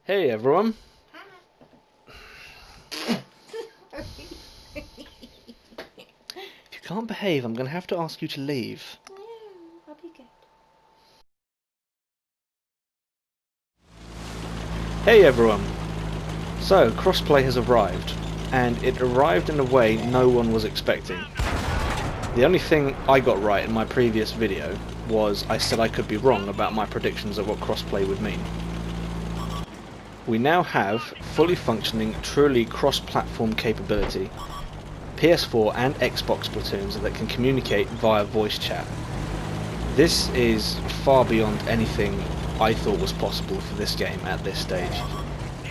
Hey everyone. If you can't behave, I'm going to have to ask you to leave. No, I'll be good. Hey everyone. So, crossplay has arrived, and it arrived in a way no one was expecting. The only thing I got right in my previous video was I said I could be wrong about my predictions of what crossplay would mean. We now have fully functioning, truly cross-platform capability, PS4 and Xbox platoons that can communicate via voice chat. This is far beyond anything I thought was possible for this game at this stage.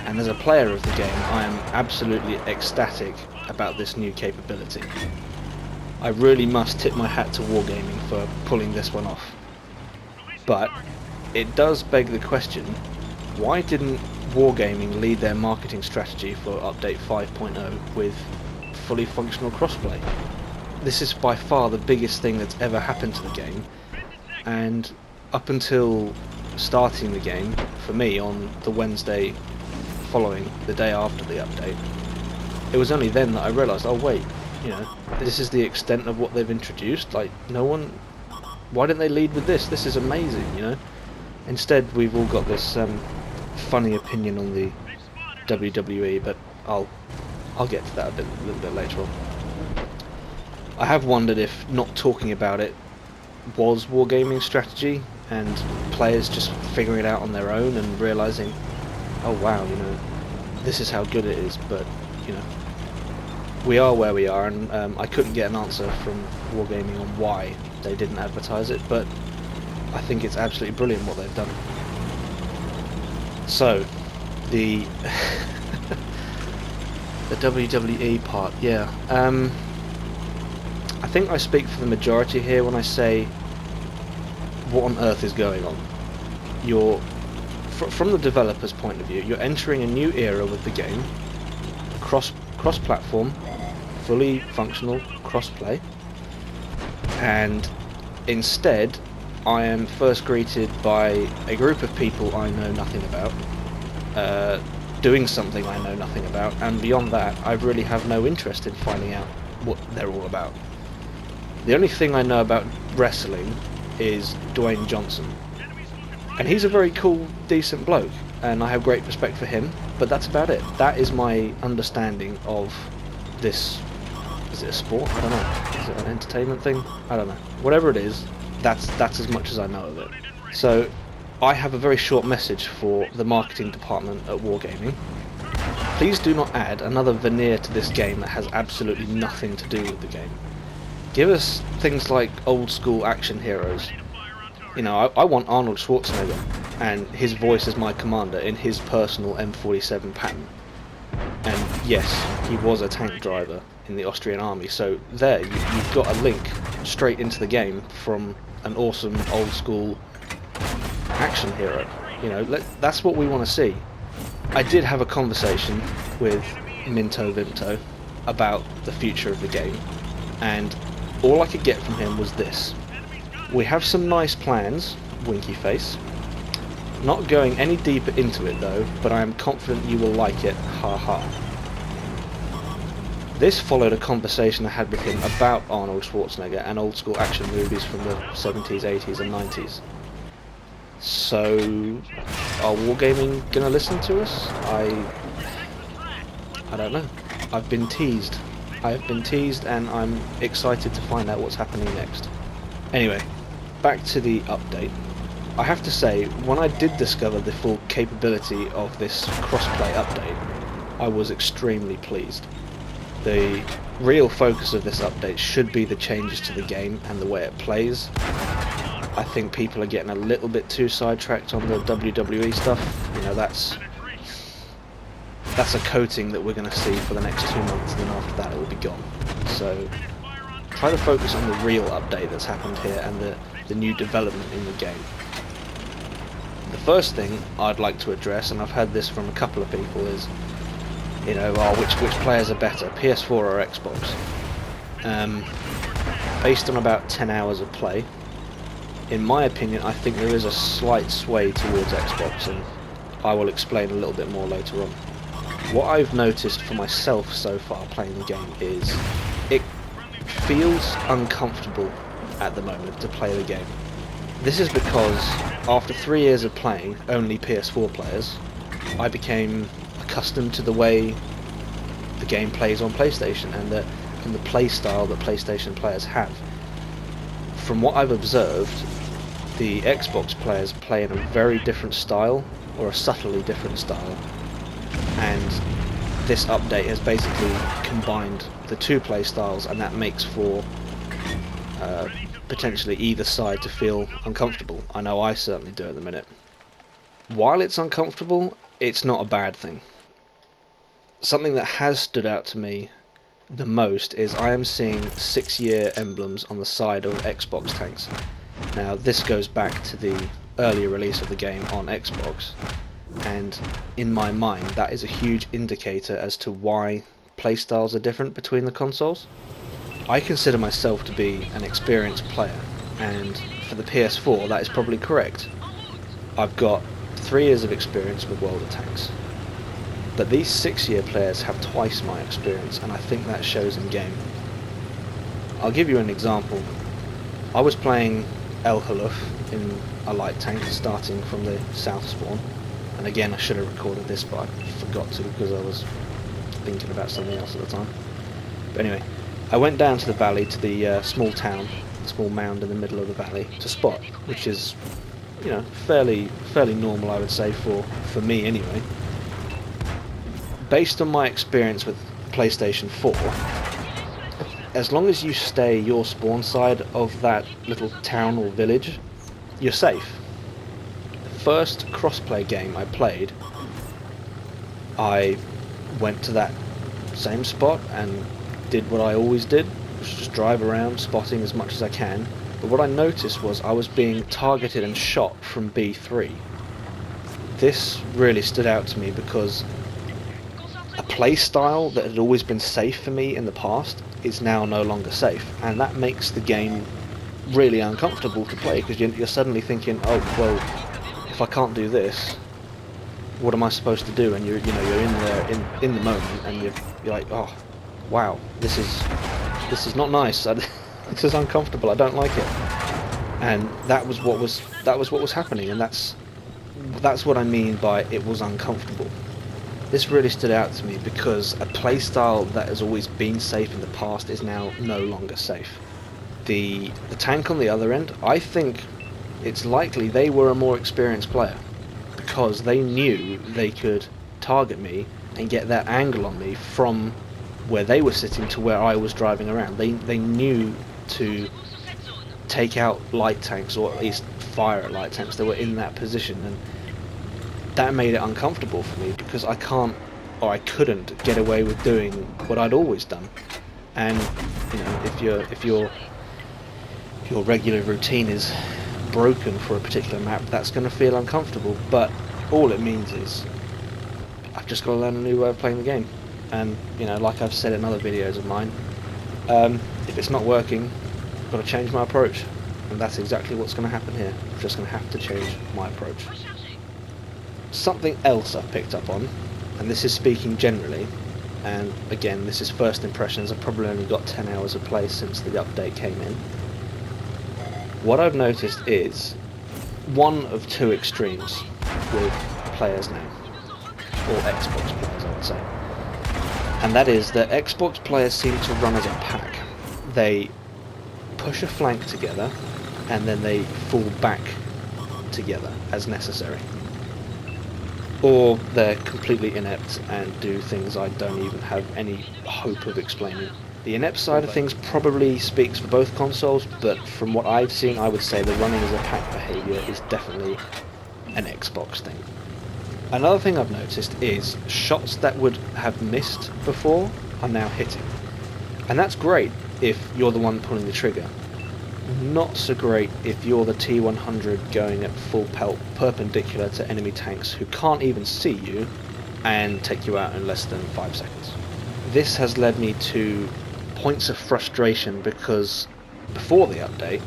And as a player of the game, I am absolutely ecstatic about this new capability. I really must tip my hat to Wargaming for pulling this one off. But it does beg the question, why didn't Wargaming lead their marketing strategy for update 5.0 with fully functional crossplay? This is by far the biggest thing that's ever happened to the game, and up until starting the game, for me, on the Wednesday following the day after the update, it was only then that I realised, oh wait, this is the extent of what they've introduced. Like, why didn't they lead with this? This is amazing, Instead, we've all got this funny opinion on the WWE, but I'll get to that a little bit later on. I have wondered if not talking about it was Wargaming strategy, and players just figuring it out on their own and realising, oh wow, this is how good it is, but, we are where we are, and I couldn't get an answer from Wargaming on why they didn't advertise it, but I think it's absolutely brilliant what they've done. So, the the WWE part, yeah. I think I speak for the majority here when I say, what on earth is going on? From the developer's point of view, you're entering a new era with the game, cross-platform, fully functional cross-play, and instead I am first greeted by a group of people I know nothing about, doing something I know nothing about, and beyond that I really have no interest in finding out what they're all about. The only thing I know about wrestling is Dwayne Johnson, and he's a very cool, decent bloke, and I have great respect for him, but that's about it. That is my understanding of this. Is it a sport? I don't know. Is it an entertainment thing? I don't know. Whatever it is, that's as much as I know of it. So I have a very short message for the marketing department at Wargaming. Please do not add another veneer to this game that has absolutely nothing to do with the game. Give us things like old school action heroes. I want Arnold Schwarzenegger and his voice as my commander in his personal M47 pattern. And yes, he was a tank driver in the Austrian army, so there, you've got a link straight into the game from an awesome old school action hero. That's what we want to see. I did have a conversation with Minto Vimto about the future of the game, and all I could get from him was this: we have some nice plans, winky face. Not going any deeper into it though, but I am confident you will like it, ha ha. This followed a conversation I had with him about Arnold Schwarzenegger and old school action movies from the 70s, 80s and 90s. So, are Wargaming gonna listen to us? I don't know. I've been teased. I have been teased, and I'm excited to find out what's happening next. Anyway, back to the update. I have to say, when I did discover the full capability of this crossplay update, I was extremely pleased. The real focus of this update should be the changes to the game and the way it plays. I think people are getting a little bit too sidetracked on the WWE stuff. That's a coating that we're going to see for the next 2 months, and then after that it will be gone. So try to focus on the real update that's happened here and the new development in the game. The first thing I'd like to address, and I've had this from a couple of people, is which players are better, PS4 or Xbox? Based on about 10 hours of play, in my opinion, I think there is a slight sway towards Xbox, and I will explain a little bit more later on. What I've noticed for myself so far playing the game is it feels uncomfortable at the moment to play the game. This is because after 3 years of playing only PS4 players, I became accustomed to the way the game plays on PlayStation and the play style that PlayStation players have. From what I've observed, the Xbox players play in a very different style, or a subtly different style, and this update has basically combined the two play styles, and that makes for potentially either side to feel uncomfortable. I know I certainly do at the minute. While it's uncomfortable, it's not a bad thing. Something that has stood out to me the most is I am seeing 6-year emblems on the side of Xbox tanks. Now this goes back to the earlier release of the game on Xbox, and in my mind that is a huge indicator as to why playstyles are different between the consoles. I consider myself to be an experienced player, and for the PS4 that is probably correct. I've got 3 years of experience with World of Tanks, but these 6-year players have twice my experience, and I think that shows in game. I'll give you an example. I was playing El Haluf in a light tank starting from the south spawn, and again I should have recorded this but I forgot to because I was thinking about something else at the time. But anyway, I went down to the valley to the small town, small mound in the middle of the valley to spot, which is, you know, fairly normal I would say for me anyway. Based on my experience with PlayStation 4, as long as you stay your spawn side of that little town or village, you're safe. The first crossplay game I played, I went to that same spot and did what I always did, which was just drive around spotting as much as I can, but what I noticed was I was being targeted and shot from B3. This really stood out to me because a play style that had always been safe for me in the past is now no longer safe, and that makes the game really uncomfortable to play because you're suddenly thinking, oh well, if I can't do this, what am I supposed to do? And you're in there in the moment, and you're like, oh wow, this is not nice. This is uncomfortable. I don't like it. And that was what was happening, and that's what I mean by it was uncomfortable. This really stood out to me because a playstyle that has always been safe in the past is now no longer safe. The tank on the other end, I think it's likely they were a more experienced player because they knew they could target me and get that angle on me from where they were sitting to where I was driving around. They knew to take out light tanks, or at least fire at light tanks that were in that position, and that made it uncomfortable for me because I can't, or I couldn't get away with doing what I'd always done. And you know, if your regular routine is broken for a particular map, that's going to feel uncomfortable. But all it means is I've just got to learn a new way of playing the game. And you know, like I've said in other videos of mine, if it's not working, I've got to change my approach, and that's exactly what's going to happen here. I'm just going to have to change my approach. Something else I've picked up on, and this is speaking generally, and again this is first impressions, I've probably only got 10 hours of play since the update came in. What I've noticed is one of two extremes with players now, or Xbox players I would say, and that is that Xbox players seem to run as a pack. They push a flank together and then they fall back together as necessary. Or they're completely inept and do things I don't even have any hope of explaining. The inept side of things probably speaks for both consoles, but from what I've seen, I would say the running as a pack behaviour is definitely an Xbox thing. Another thing I've noticed is shots that would have missed before are now hitting. And that's great if you're the one pulling the trigger. Not so great if you're the T-100 going at full pelt perpendicular to enemy tanks who can't even see you and take you out in less than 5 seconds. This has led me to points of frustration because before the update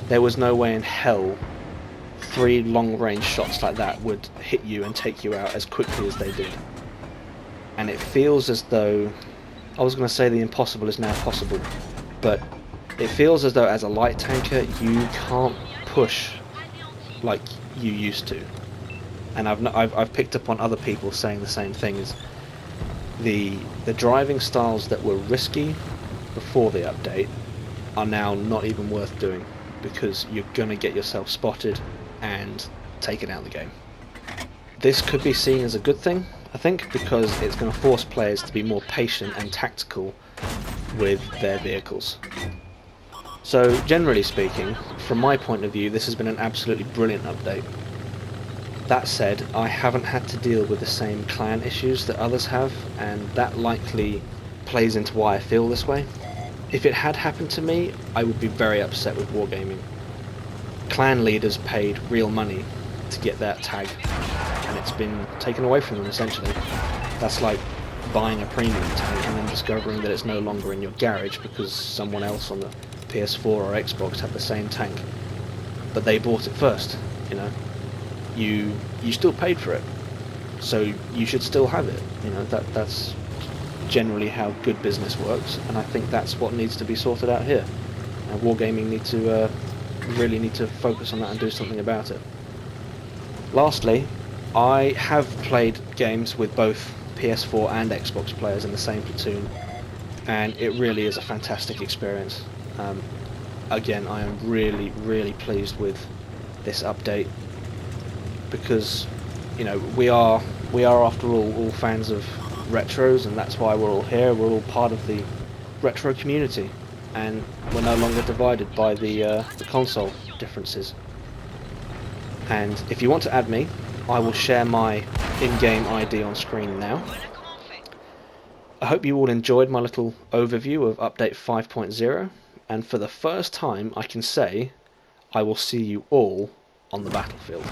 there was no way in hell 3 long-range shots like that would hit you and take you out as quickly as they did. And it feels as though, I was going to say the impossible is now possible, but it feels as though as a light tanker you can't push like you used to. And I've picked up on other people saying the same thing, is the driving styles that were risky before the update are now not even worth doing, because you're going to get yourself spotted and taken out of the game. This could be seen as a good thing, I think, because it's going to force players to be more patient and tactical with their vehicles. So generally speaking, from my point of view, this has been an absolutely brilliant update. That said, I haven't had to deal with the same clan issues that others have, and that likely plays into why I feel this way. If it had happened to me, I would be very upset with Wargaming. Clan leaders paid real money to get that tag, and it's been taken away from them essentially. That's like buying a premium tank and then discovering that it's no longer in your garage because someone else on the PS4 or Xbox had the same tank, but they bought it first, you know. You still paid for it, so you should still have it. You know, that's generally how good business works, and I think that's what needs to be sorted out here. And Wargaming really need to focus on that and do something about it. Lastly, I have played games with both PS4 and Xbox players in the same platoon, and it really is a fantastic experience. Again, I am really pleased with this update, because, you know, we are after all fans of retros, and that's why we're all here. We're all part of the retro community, and we're no longer divided by the console differences. And if you want to add me, I will share my in-game ID on screen now. I hope you all enjoyed my little overview of Update 5.0, and for the first time I can say I will see you all on the battlefield.